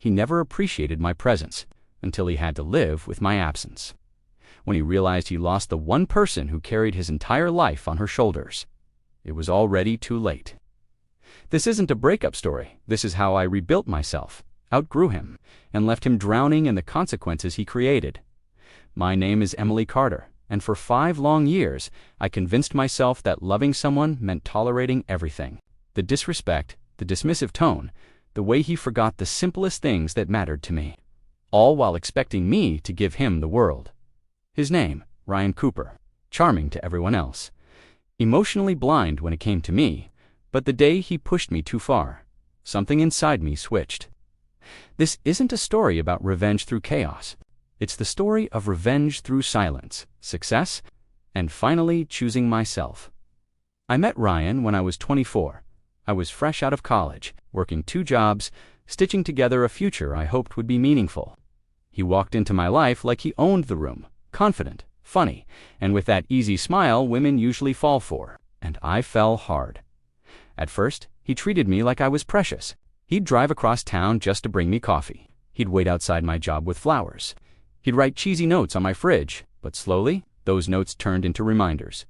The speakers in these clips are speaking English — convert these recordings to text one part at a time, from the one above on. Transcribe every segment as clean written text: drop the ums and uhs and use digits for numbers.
he never appreciated my presence until he had to live with my absence. When he realized he lost the one person who carried his entire life on her shoulders, it was already too late. This isn't a breakup story. This is how I rebuilt myself, outgrew him, and left him drowning in the consequences he created. My name is Emily Carter, and for 5 long years, I convinced myself that loving someone meant tolerating everything. The disrespect, the dismissive tone, the way he forgot the simplest things that mattered to me, all while expecting me to give him the world. His name, Ryan Cooper, charming to everyone else, emotionally blind when it came to me, but the day he pushed me too far, something inside me switched. This isn't a story about revenge through chaos. It's the story of revenge through silence, success, and finally choosing myself. I met Ryan when I was 24. I was fresh out of college, working 2 jobs, stitching together a future I hoped would be meaningful. He walked into my life like he owned the room, confident, funny, and with that easy smile women usually fall for, and I fell hard. At first, he treated me like I was precious. He'd drive across town just to bring me coffee. He'd wait outside my job with flowers. He'd write cheesy notes on my fridge, but slowly, those notes turned into reminders.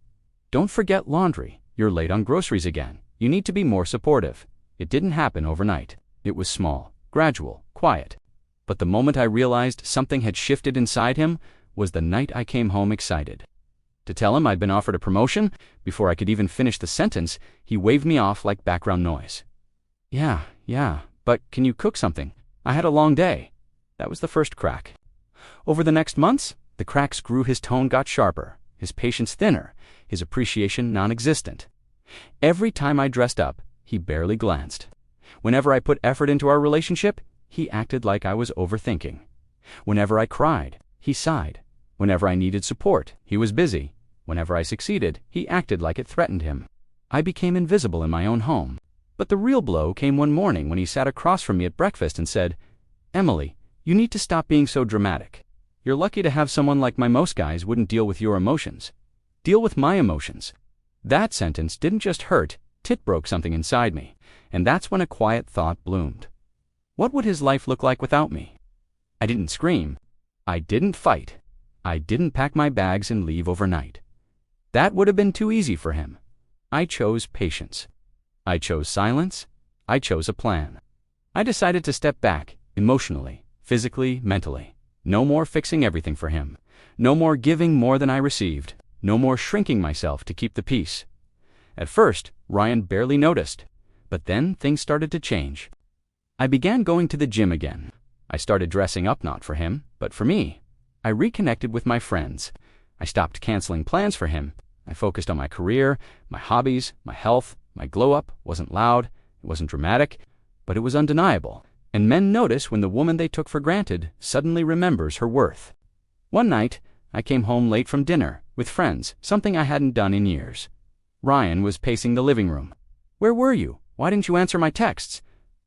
Don't forget laundry. You're late on groceries again. You need to be more supportive. It didn't happen overnight. It was small, gradual, quiet. But the moment I realized something had shifted inside him was the night I came home excited. To tell him I'd been offered a promotion, before I could even finish the sentence, he waved me off like background noise. Yeah, but can you cook something? I had a long day. That was the first crack. Over the next months, the cracks grew. His tone got sharper, his patience thinner, his appreciation non-existent. Every time I dressed up, he barely glanced. Whenever I put effort into our relationship, he acted like I was overthinking. Whenever I cried, he sighed. Whenever I needed support, he was busy. Whenever I succeeded, he acted like it threatened him. I became invisible in my own home. But the real blow came one morning when he sat across from me at breakfast and said, "Emily, you need to stop being so dramatic. You're lucky to have someone like me. Most guys wouldn't deal with your emotions. Deal with my emotions." That sentence didn't just hurt, it broke something inside me. And that's when a quiet thought bloomed. What would his life look like without me? I didn't scream. I didn't fight. I didn't pack my bags and leave overnight. That would have been too easy for him. I chose patience. I chose silence. I chose a plan. I decided to step back, emotionally, physically, mentally. No more fixing everything for him. No more giving more than I received. No more shrinking myself to keep the peace. At first, Ryan barely noticed, but then things started to change. I began going to the gym again. I started dressing up not for him, but for me. I reconnected with my friends. I stopped canceling plans for him. I focused on my career, my hobbies, my health. My glow-up wasn't loud, it wasn't dramatic, but it was undeniable. And men notice when the woman they took for granted suddenly remembers her worth. One night, I came home late from dinner with friends, something I hadn't done in years. Ryan was pacing the living room. "Where were you? Why didn't you answer my texts?"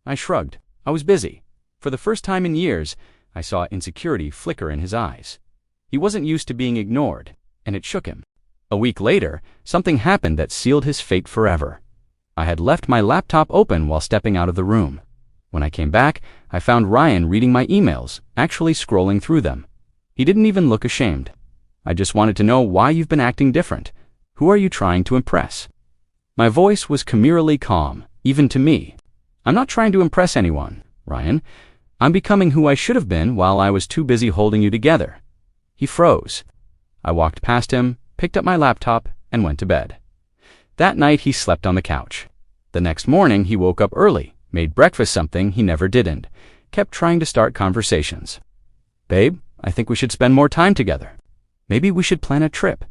I shrugged. I was busy. For the first time in years, I saw insecurity flicker in his eyes. He wasn't used to being ignored, and it shook him. A week later, something happened that sealed his fate forever. I had left my laptop open while stepping out of the room. When I came back, I found Ryan reading my emails, actually scrolling through them. He didn't even look ashamed. "I just wanted to know why you've been acting different. Who are you trying to impress?" My voice was chimерally calm, even to me. "I'm not trying to impress anyone, Ryan. I'm becoming who I should have been while I was too busy holding you together." He froze. I walked past him, picked up my laptop, and went to bed. That night he slept on the couch. The next morning he woke up early, made breakfast, something he never did, kept trying to start conversations. "Babe, I think we should spend more time together. Maybe we should plan a trip.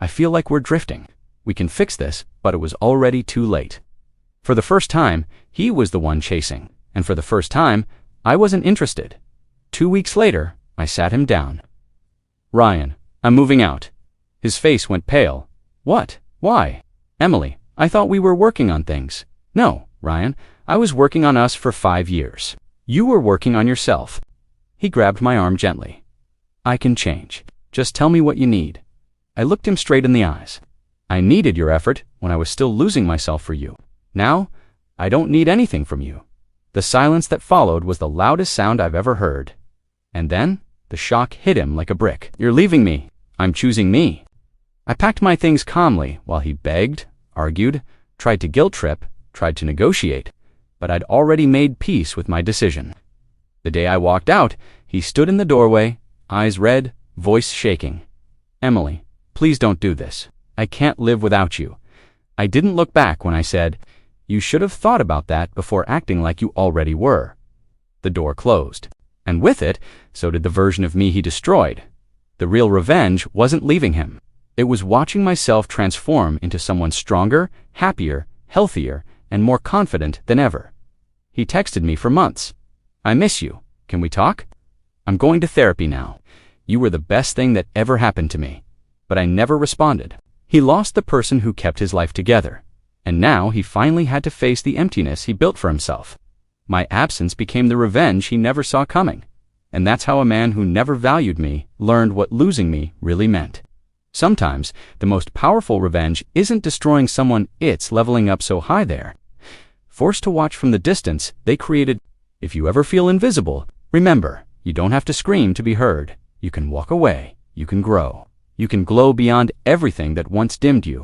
I feel like we're drifting. We can fix this," but it was already too late. For the first time, he was the one chasing, and for the first time, I wasn't interested. 2 weeks later, I sat him down. "Ryan, I'm moving out." His face went pale. "What? Why?" "Emily, I thought we were working on things." "No, Ryan, I was working on us for 5 years. You were working on yourself." He grabbed my arm gently. "I can change. Just tell me what you need." I looked him straight in the eyes. "I needed your effort when I was still losing myself for you. Now, I don't need anything from you. The silence that followed was the loudest sound I've ever heard. And then, the shock hit him like a brick. "You're leaving me. I'm choosing me." I packed my things calmly while he begged, argued, tried to guilt trip, tried to negotiate, but I'd already made peace with my decision. The day I walked out, he stood in the doorway, eyes red, voice shaking. "Emily, please don't do this. I can't live without you." I didn't look back when I said, "You should have thought about that before acting like you already were." The door closed. And with it, so did the version of me he destroyed. The real revenge wasn't leaving him. It was watching myself transform into someone stronger, happier, healthier, and more confident than ever. He texted me for months. "I miss you. Can we talk? I'm going to therapy now. You were the best thing that ever happened to me." But I never responded. He lost the person who kept his life together. And now he finally had to face the emptiness he built for himself. My absence became the revenge he never saw coming. And that's how a man who never valued me learned what losing me really meant. Sometimes, the most powerful revenge isn't destroying someone, it's leveling up so high there. Forced to watch from the distance, they created. If you ever feel invisible, remember, you don't have to scream to be heard. You can walk away. You can grow. You can glow beyond everything that once dimmed you.